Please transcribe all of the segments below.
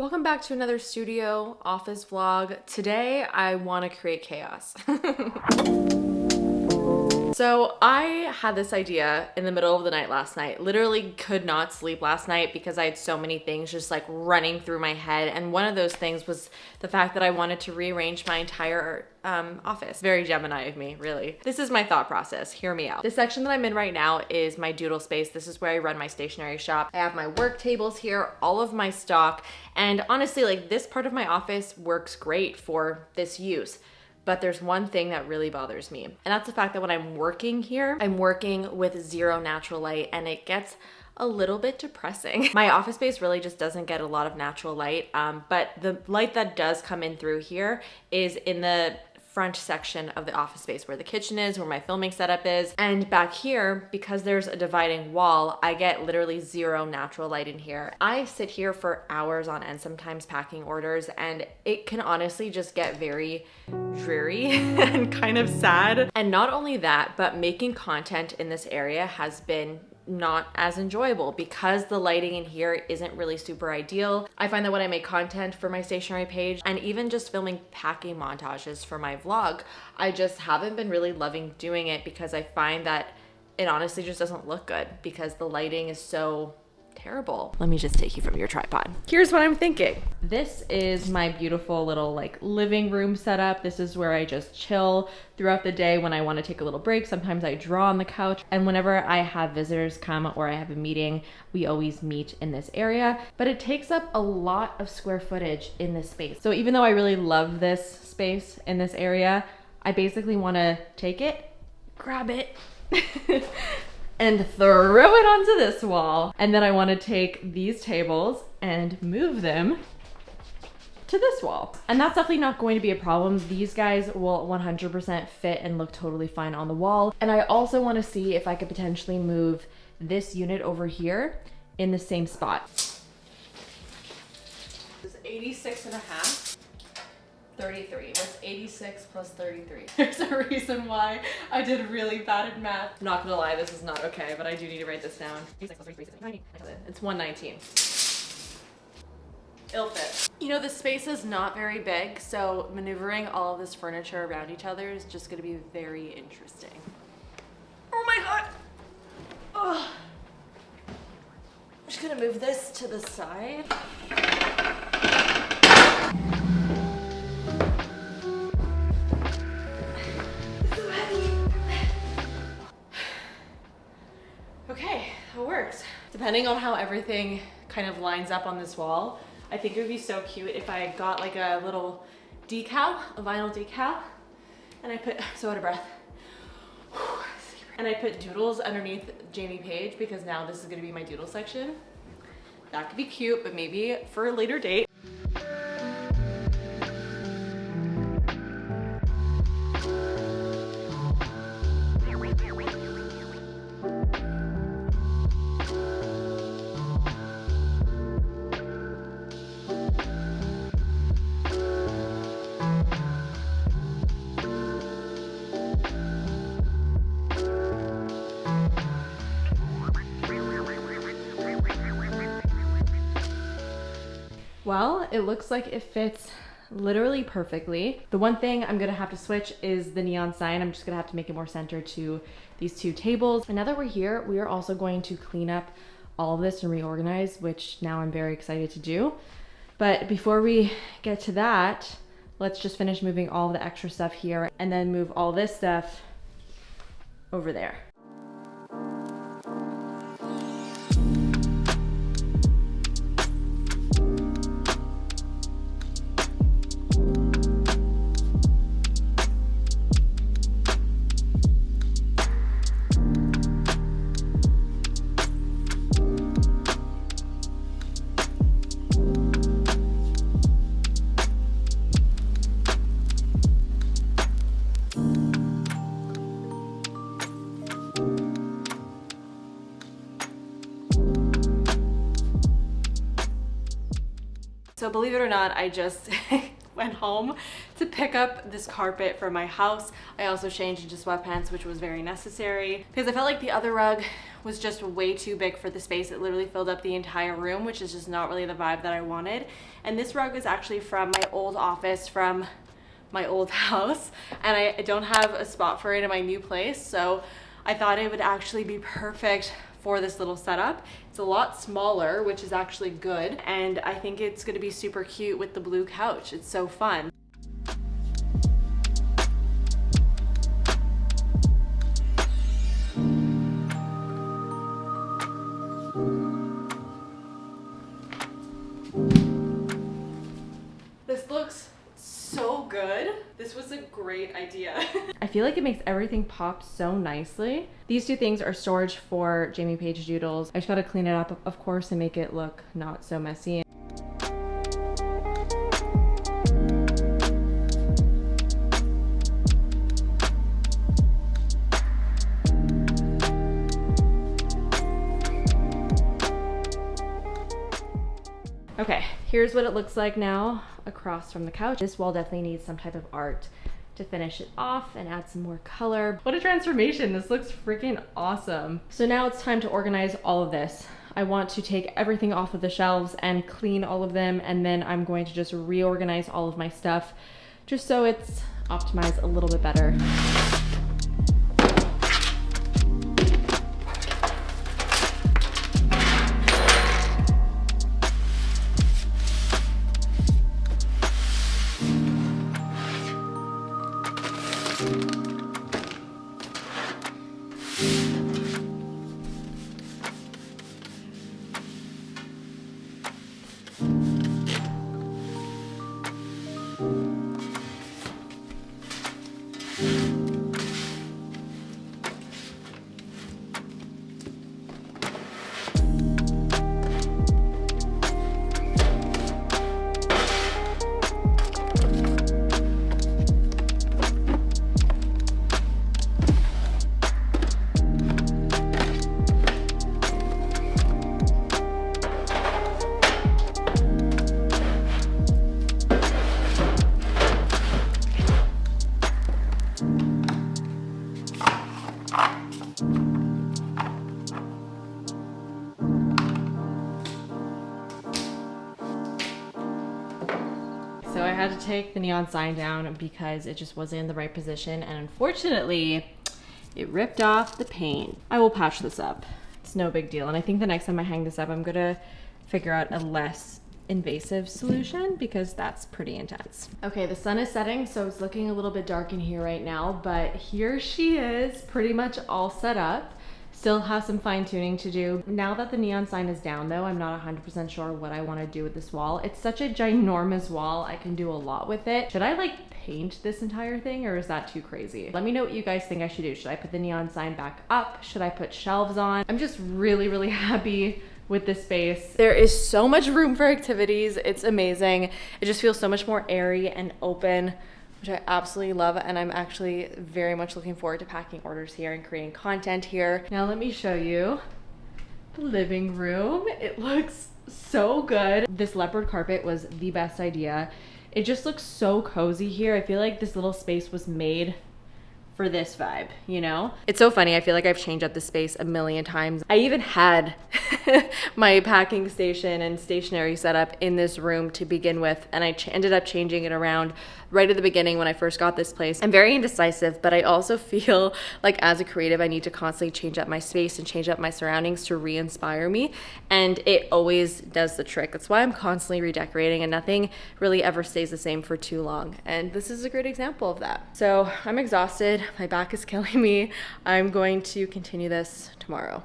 Welcome back to another studio office vlog. Today I want to create chaos. So I had this idea in the middle of the night last night. Literally could not sleep last night because I had so many things just like running through my head. And one of those things was the fact that I wanted to rearrange my entire office. Very Gemini of me, really. This is my thought process. Hear me out. The section that I'm in right now is my doodle space. This is where I run my stationery shop. I have my work tables here, all of my stock. And honestly, like this part of my office works great for this use. But there's one thing that really bothers me, and that's the fact that when I'm working here, I'm working with zero natural light, and it gets a little bit depressing. My office space really just doesn't get a lot of natural light, but the light that does come in through here is in the front section of the office space where the kitchen is, where my filming setup is. And back here, because there's a dividing wall, I get literally zero natural light in here. I sit here for hours on end, sometimes packing orders, and it can honestly just get very dreary and kind of sad. And not only that, but making content in this area has been not as enjoyable because the lighting in here isn't really super ideal. I find that when I make content for my stationery page and even just filming packing montages for my vlog, I just haven't been really loving doing it because I find that it honestly just doesn't look good because the lighting is so terrible. Let me just take you from your tripod. Here's what I'm thinking. This is my beautiful little like living room setup. This is where I just chill throughout the day when I want to take a little break. Sometimes I draw on the couch, and whenever I have visitors come or I have a meeting, we always meet in this area. But it takes up a lot of square footage in this space. So even though I really love this space in this area, I basically want to take it, grab it, and throw it onto this wall. And then I want to take these tables and move them to this wall. And that's definitely not going to be a problem. These guys will 100% fit and look totally fine on the wall. And I also want to see if I could potentially move this unit over here in the same spot. This is 86 and a half. 33. What's 86 plus 33? There's a reason why I did really bad at math. I'm not gonna lie, this is not okay, but I do need to write this down. 86 plus 33 is 90. It's 119. It'll fit. You know, the space is not very big, so maneuvering all of this furniture around each other is just gonna be very interesting. Oh my god! Ugh. I'm just gonna move this to the side. Okay, it works. Depending on how everything kind of lines up on this wall, I think it would be so cute if I got like a little decal, a vinyl decal, and I put, so out of breath, and I put doodles underneath Jamie Paige because now this is gonna be my doodle section. That could be cute, but maybe for a later date. Well, it looks like it fits literally perfectly. The one thing I'm gonna have to switch is the neon sign. I'm just gonna have to make it more center to these two tables. And now that we're here, we are also going to clean up all of this and reorganize, which now I'm very excited to do. But before we get to that, let's just finish moving all the extra stuff here and then move all this stuff over there. So believe it or not, I just went home to pick up this carpet for my house. I also changed into sweatpants, which was very necessary because I felt like the other rug was just way too big for the space. It literally filled up the entire room, which is just not really the vibe that I wanted. And this rug is actually from my old office, from my old house, and I don't have a spot for it in my new place, so I thought it would actually be perfect for this little setup. It's a lot smaller, which is actually good, and I think it's gonna be super cute with the blue couch. It's so fun. This looks so good. This was a great idea. I feel like it makes everything pop so nicely. These two things are storage for Jamie Paige doodles. I just gotta clean it up, of course, and make it look not so messy. Okay, here's what it looks like now across from the couch. This wall definitely needs some type of art to finish it off and add some more color. What a transformation. This looks freaking awesome. So now it's time to organize all of this. I want to take everything off of the shelves and clean all of them, and then I'm going to just reorganize all of my stuff just so it's optimized a little bit better. So I had to take the neon sign down because it just wasn't in the right position, and unfortunately it ripped off the paint. I will patch this up. It's no big deal, and I think the next time I hang this up I'm gonna figure out a less invasive solution because that's pretty intense. Okay, the sun is setting, so it's looking a little bit dark in here right now, but here she is, pretty much all set up. Still have some fine tuning to do. Now that the neon sign is down though, I'm not 100% sure what I want to do with this wall. It's such a ginormous wall, I can do a lot with it. Should I like paint this entire thing, or is that too crazy? Let me know what you guys think I should do. Should I put the neon sign back up? Should I put shelves on? I'm just really happy with this space. There is so much room for activities. It's amazing. It just feels so much more airy and open, which I absolutely love, and I'm actually very much looking forward to packing orders here and creating content here. Now let me show you the living room. It looks so good. This leopard carpet was the best idea. It just looks so cozy here. I feel like this little space was made for this vibe, you know? It's so funny, I feel like I've changed up the space a million times. I even had my packing station and stationery set up in this room to begin with, and I ended up changing it around right at the beginning when I first got this place. I'm very indecisive, but I also feel like as a creative, I need to constantly change up my space and change up my surroundings to re-inspire me, and it always does the trick. That's why I'm constantly redecorating, and nothing really ever stays the same for too long, and this is a great example of that. So I'm exhausted. My back is killing me. I'm going to continue this tomorrow.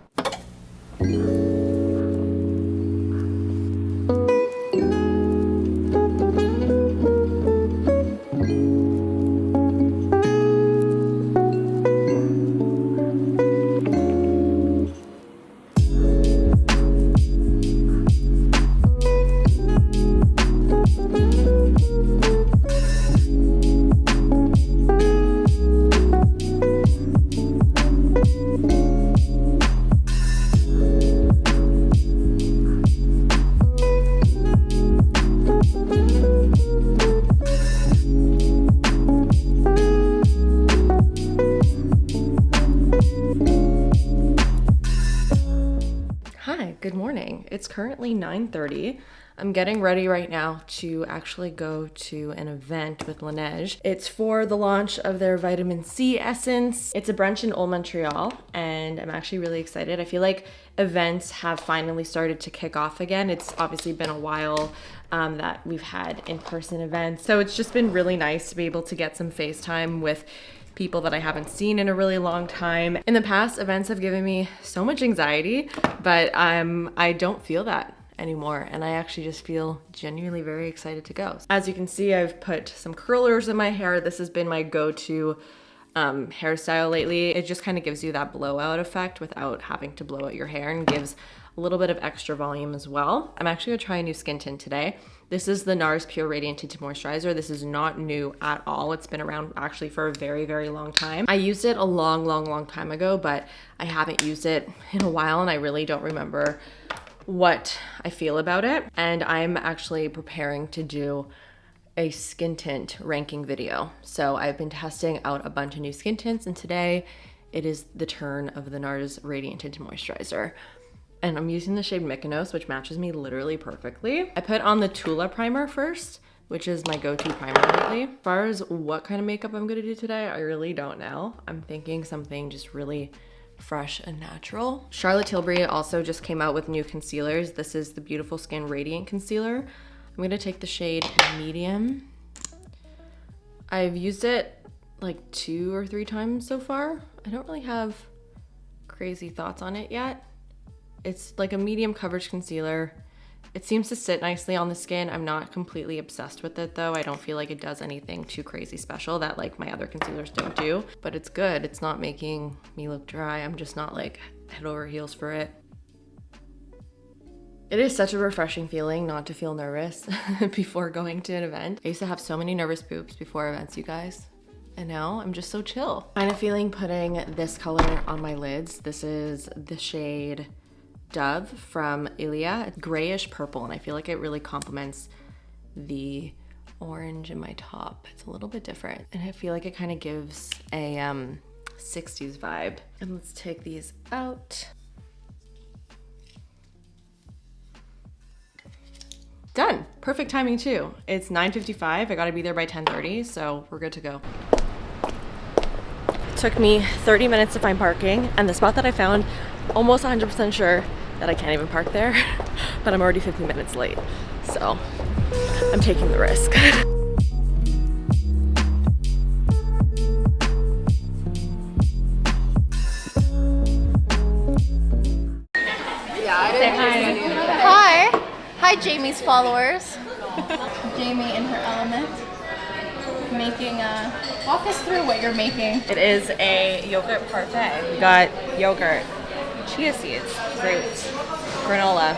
It's currently 9:30. I'm getting ready right now to actually go to an event with Laneige. It's for the launch of their vitamin C essence. It's a brunch in Old Montreal, and I'm actually really excited. I feel like events have finally started to kick off again. It's obviously been a while that we've had in-person events. So it's just been really nice to be able to get some FaceTime with people that I haven't seen in a really long time. In the past, events have given me so much anxiety, but I don't feel that anymore, and I actually just feel genuinely very excited to go. As you can see, I've put some curlers in my hair. This has been my go-to hairstyle lately. It just kind of gives you that blowout effect without having to blow out your hair, and gives a little bit of extra volume as well. I'm actually gonna try a new skin tint today. This is the NARS Pure Radiant Tinted Moisturizer. This is not new at all. It's been around actually for a very, very long time. I used it a long time ago, but I haven't used it in a while, and I really don't remember what I feel about it. And I'm actually preparing to do a skin tint ranking video. So I've been testing out a bunch of new skin tints, and today it is the turn of the NARS Radiant Tinted Moisturizer. And I'm using the shade Mykonos, which matches me literally perfectly. I put on the Tula primer first, which is my go-to primer lately. As far as what kind of makeup I'm gonna do today, I really don't know. I'm thinking something just really fresh and natural. Charlotte Tilbury also just came out with new concealers. This is the Beautiful Skin Radiant Concealer. I'm gonna take the shade Medium. I've used it like 2 or 3 times so far. I don't really have crazy thoughts on it yet. It's like a medium coverage concealer. It seems to sit nicely on the skin. I'm not completely obsessed with it though. I don't feel like it does anything too crazy special that like my other concealers don't do, but it's good. It's not making me look dry. I'm just not like head over heels for it. It is such a refreshing feeling not to feel nervous before going to an event. I used to have so many nervous poops before events, you guys. And now I'm just so chill. Kind of feeling putting this color on my lids. This is the shade Dove from Ilia. It's grayish purple, and I feel like it really complements the orange in my top. It's a little bit different, and I feel like it kind of gives a 60s vibe. And let's take these out. Done. Perfect timing too. It's 9:55. I gotta be there by 10:30, so we're good to go. It took me 30 minutes to find parking, and the spot that I found, almost 100% sure that I can't even park there, but I'm already 50 minutes late, so I'm taking the risk. Hi, Jamie's followers. Jamie in her element, making walk us through what you're making. It is a yogurt parfait. We got yogurt, chia seeds, fruit, granola.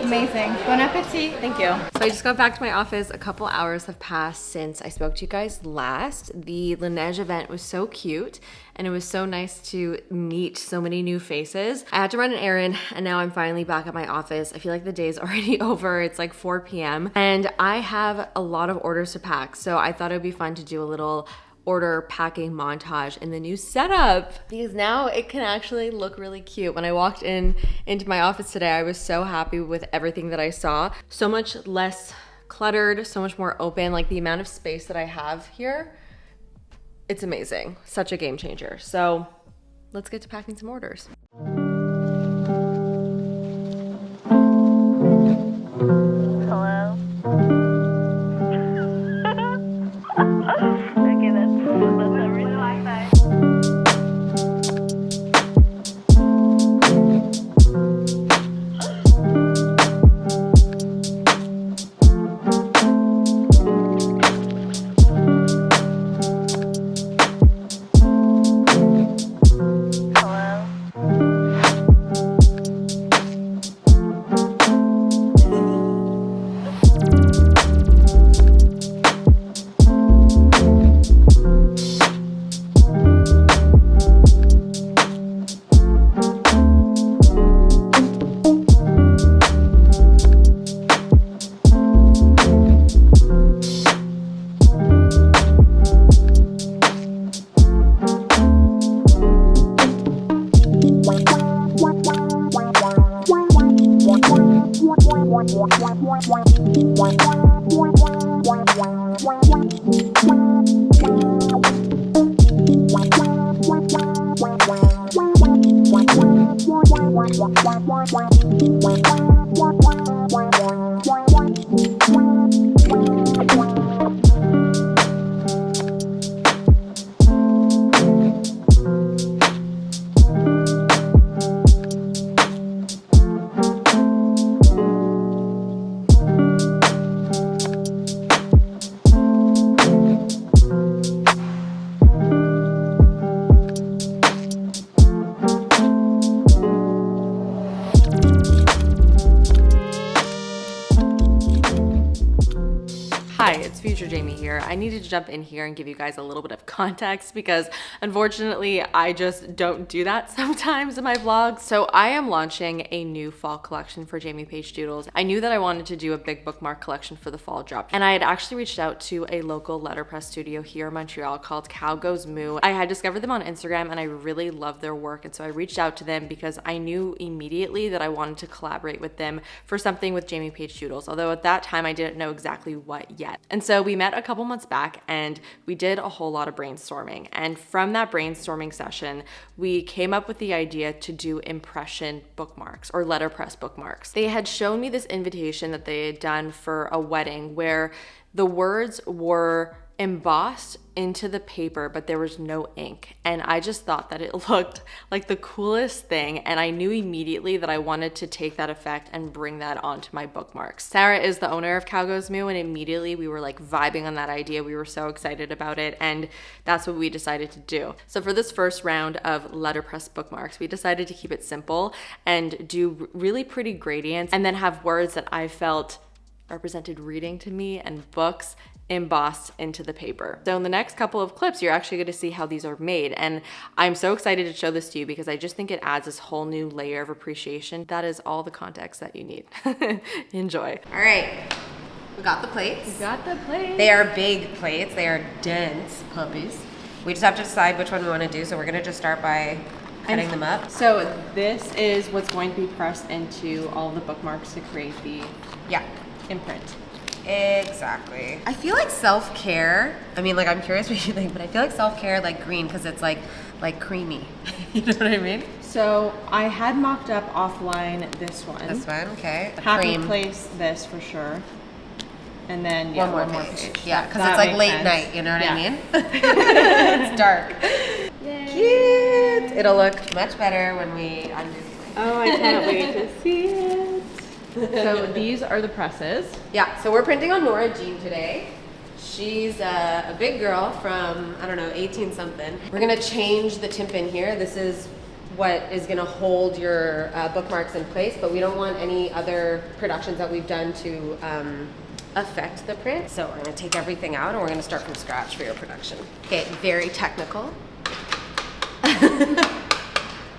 Amazing. Bon appetit. Thank you. So I just got back to my office. A couple hours have passed since I spoke to you guys last. The Laneige event was so cute, and it was so nice to meet so many new faces. I had to run an errand, and now I'm finally back at my office. I feel like the day's already over. It's like 4 p.m. and I have a lot of orders to pack. So I thought it would be fun to do a little order packing montage in the new setup, because now it can actually look really cute. When I walked into my office today, I was so happy with everything that I saw. So much less cluttered, so much more open. Like the amount of space that I have here, it's amazing. Such a game changer. So let's get to packing some orders. Hello? Okay, that's everything like that. Hello? Hi, it's future Jamie here. I needed to jump in here and give you guys a little bit of context because unfortunately I just don't do that sometimes in my vlogs. So I am launching a new fall collection for Jamie Paige Doodles. I knew that I wanted to do a big bookmark collection for the fall drop, and I had actually reached out to a local letterpress studio here in Montreal called Cow Goes Moo. I had discovered them on Instagram and I really loved their work, and so I reached out to them because I knew immediately that I wanted to collaborate with them for something with Jamie Paige Doodles, although at that time I didn't know exactly what yet. And so we met a couple months back and we did a whole lot of brainstorming. And from that brainstorming session, we came up with the idea to do impression bookmarks or letterpress bookmarks. They had shown me this invitation that they had done for a wedding where the words were embossed into the paper, but there was no ink. And I just thought that it looked like the coolest thing. And I knew immediately that I wanted to take that effect and bring that onto my bookmarks. Sarah is the owner of Cow Goes Moo, and immediately we were like vibing on that idea. We were so excited about it, and that's what we decided to do. So for this first round of letterpress bookmarks, we decided to keep it simple and do really pretty gradients and then have words that I felt represented reading to me and books embossed into the paper. So in the next couple of clips, you're actually going to see how these are made. And I'm so excited to show this to you because I just think it adds this whole new layer of appreciation. That is all the context that you need. Enjoy. All right, we got the plates. We got the plates. They are big plates. They are dense puppies. We just have to decide which one we want to do. So we're going to just start by cutting them up. So this is what's going to be pressed into all the bookmarks to create the imprint. Exactly. I feel like self-care, I mean, like, I'm curious what you think, but I feel like self-care, like green, because it's like creamy. You know what I mean? So I had mocked up offline this one. This one, okay. Happy place this for sure. And then one more page. Yeah, because it's like late night, you know what I mean? It's dark. Yay. Cute. It'll look much better when we undo these. Oh, I can't wait to see it. So these are the presses. Yeah, so we're printing on Nora Jean today. She's a big girl from, I don't know, 18 something. We're gonna change the tympan here. This is what is gonna hold your bookmarks in place, but we don't want any other productions that we've done to affect the print. So we're gonna take everything out and we're gonna start from scratch for your production. Okay, very technical.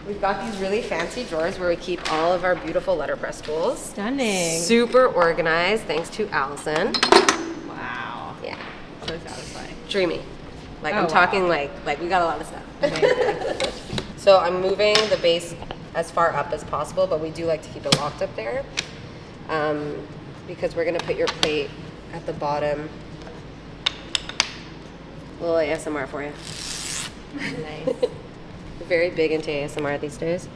We've got these really fancy drawers where we keep all of our beautiful letterpress tools. Stunning. Super organized, thanks to Allison. Wow. Yeah. So satisfying. Dreamy. Like, Oh, I'm talking like we got a lot of stuff. So I'm moving the base as far up as possible, but we do like to keep it locked up there. Because we're gonna put your plate at the bottom. A little ASMR for you. Nice. Very big into ASMR these days.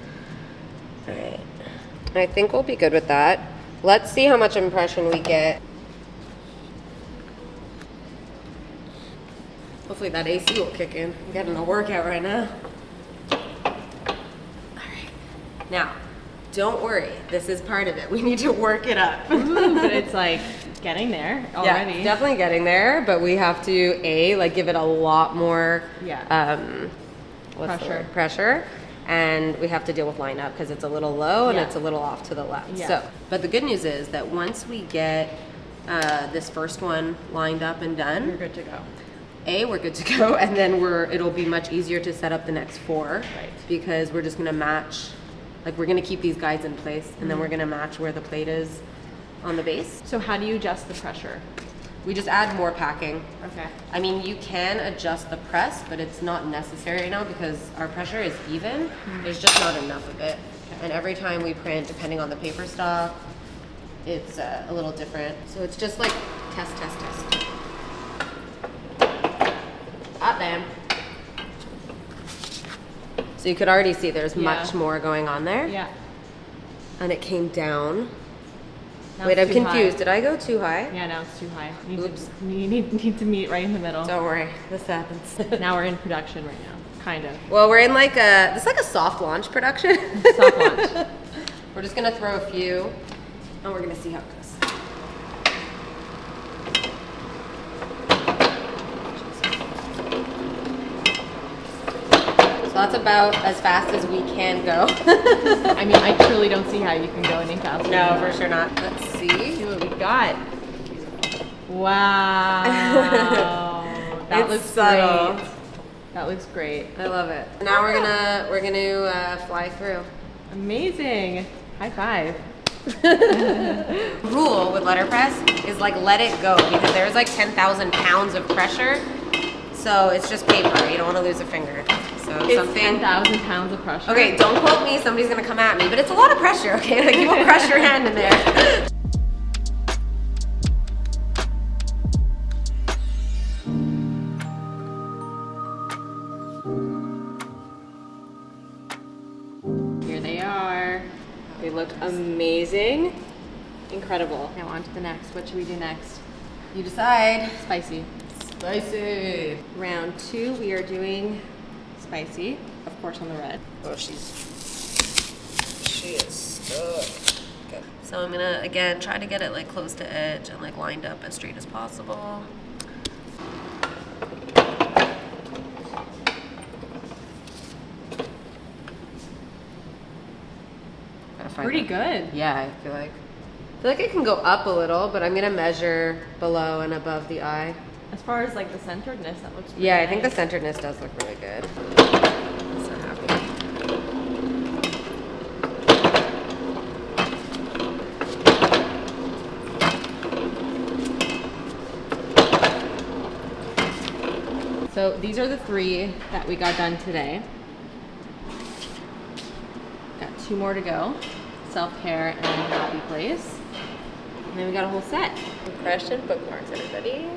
All right, I think we'll be good with that. Let's see how much impression we get. Hopefully that AC will kick in. I'm getting a workout right now. All right, now, don't worry, this is part of it. We need to work it up. Ooh, but it's like getting there already. Yeah, definitely getting there, but we have to, like give it a lot more pressure, and we have to deal with line up because it's a little low and it's a little off to the left. Yeah. So, but the good news is that once we get this first one lined up and done, We're good to go. we're good to go, and then it'll be much easier to set up the next four, Right. because we're just gonna match, like we're gonna keep these guides in place, and then we're gonna match where the plate is on the base. So how do you adjust the pressure? We just add more packing. Okay. I mean, you can adjust the press, but it's not necessary right now because our pressure is even. There's just not enough of it. Okay. And every time we print, depending on the paper stock, it's a little different. So it's just like test. Ah, damn. So you could already see there's much more going on there. Yeah. And it came down. Now Wait, it's I'm too confused. high. Did I go too high? Yeah, now it's too high. Oops. You need to meet right in the middle. Don't worry, this happens. Now we're in production right now, kind of. Well, we're in it's like a soft launch production. Soft launch. We're just gonna throw a few, and we're gonna see how it goes. So that's about as fast as we can go. I mean, I truly don't see how you can go any faster. No, for sure not. Let's see. See what we got. Wow. That It's looks subtle. great. That looks great. I love it. Now we're gonna fly through. Amazing. High five. Rule with letterpress is like let it go because there's like 10,000 pounds of pressure. So it's just paper. You don't want to lose a finger. So It's something. 10,000 pounds of pressure. Okay, don't quote me. Somebody's gonna come at me, but it's a lot of pressure. Okay, like you will crush your hand in there. Here they are. They look amazing. Incredible. Now on to the next. What should we do next? You decide. Spicy. Spicy. Round 2, we are doing spicy, of course on the red. Oh, she is stuck. Okay. So I'm gonna again try to get it like close to edge and like lined up as straight as possible. Gotta find Pretty it. good. Yeah, I feel like it can go up a little, but I'm gonna measure below and above the eye. As far as like the centeredness, that looks pretty Yeah, I think the nice. centeredness does look really good. I'm so happy. So these are the 3 that we got done today. Got 2 more to go. Self-care and happy place. And then we got a whole set. Impression bookmarks, everybody.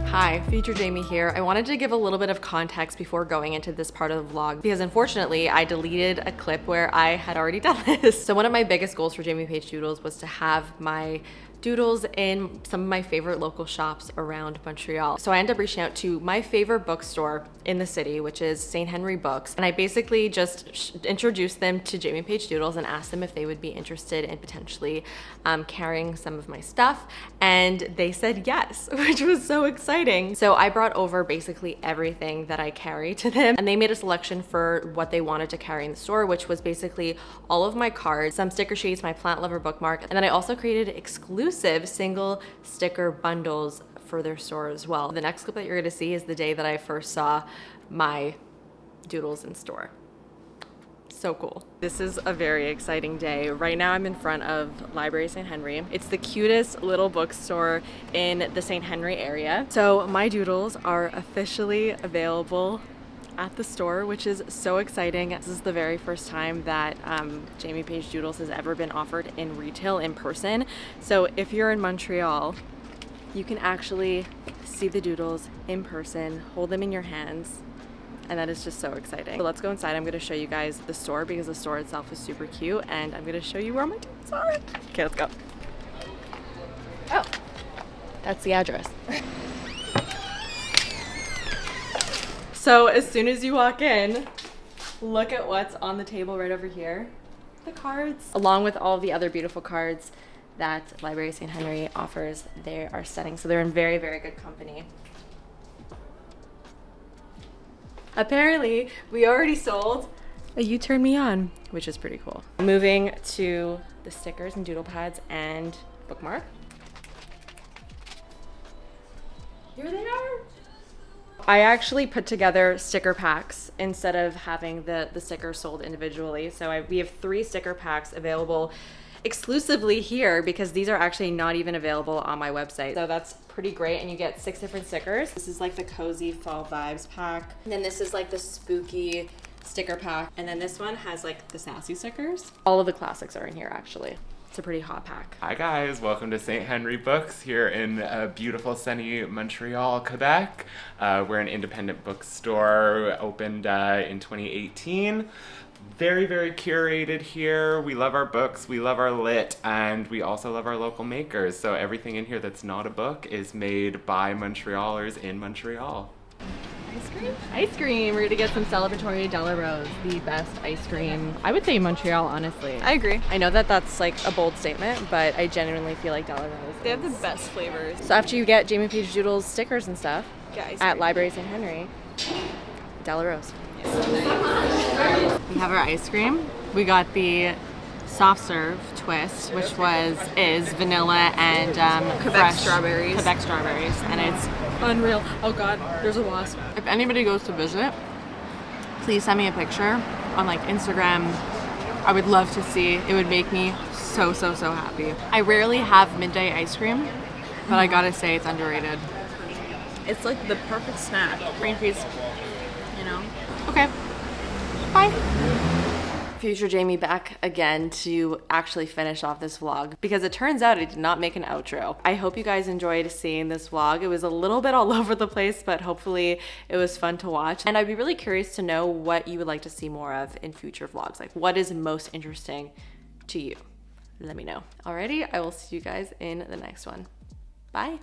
Hi, Future Jamie here. I wanted to give a little bit of context before going into this part of the vlog because unfortunately I deleted a clip where I had already done this. So one of my biggest goals for Jamie Paige Doodles was to have my doodles in some of my favorite local shops around Montreal. So I ended up reaching out to my favorite bookstore in the city, which is St. Henry Books. And I basically just introduced them to Jamie Paige Doodles and asked them if they would be interested in potentially carrying some of my stuff. And they said yes, which was so exciting. So I brought over basically everything that I carry to them, and they made a selection for what they wanted to carry in the store, which was basically all of my cards, some sticker sheets, my plant lover bookmark, and then I also created exclusive single sticker bundles for their store as well. The next clip that you're gonna see is the day that I first saw my doodles in store. So cool. This is a very exciting day. Right now I'm in front of Library St. Henry. It's the cutest little bookstore in the St. Henry area. So my doodles are officially available at the store, which is so exciting. This is the very first time that Jamie Paige Doodles has ever been offered in retail in person. So if you're in Montreal, you can actually see the doodles in person, hold them in your hands, and that is just so exciting. So let's go inside. I'm gonna show you guys the store because the store itself is super cute, and I'm gonna show you where my doodles are. Okay, let's go. Oh, that's the address. So as soon as you walk in, look at what's on the table right over here. The cards, along with all the other beautiful cards that Library St. Henry offers. They are stunning, so they're in very, very good company. Apparently, we already sold a You Turn Me On, which is pretty cool. Moving to the stickers and doodle pads and bookmark. Here they are. I actually put together sticker packs instead of having the stickers sold individually. So we have 3 sticker packs available exclusively here because these are actually not even available on my website. So that's pretty great, and you get 6 different stickers. This is like the cozy fall vibes pack. And then this is like the spooky sticker pack. And then this one has like the sassy stickers. All of the classics are in here actually. It's a pretty hot pack. Hi guys, welcome to St. Henry Books here in beautiful sunny Montreal, Quebec. We're an independent bookstore, opened in 2018. Very, very curated here. We love our books, we love our lit, and we also love our local makers. So everything in here that's not a book is made by Montrealers in Montreal. Ice cream? Ice cream. We're gonna get some celebratory Della Rose, the best ice cream. I would say Montreal, honestly. I agree. I know that that's like a bold statement, but I genuinely feel like Della Rose. They have the best flavors. So after you get Jamie Paige Doodles stickers and stuff at Library St. Henry, Della Rose. We have our ice cream. We got the soft serve twist, which is vanilla and Quebec strawberries. Quebec strawberries, and it's unreal. Oh god, there's a wasp. If anybody goes to visit, please send me a picture on like Instagram. I would love to see. It would make me so happy. I rarely have midday ice cream, but I gotta say it's underrated. It's like the perfect snack. Green peas, you know. Okay, bye. Future Jamie back again to actually finish off this vlog because it turns out I did not make an outro. I hope you guys enjoyed seeing this vlog. It was a little bit all over the place, but hopefully it was fun to watch. And I'd be really curious to know what you would like to see more of in future vlogs. Like what is most interesting to you? Let me know. Alrighty, I will see you guys in the next one. Bye.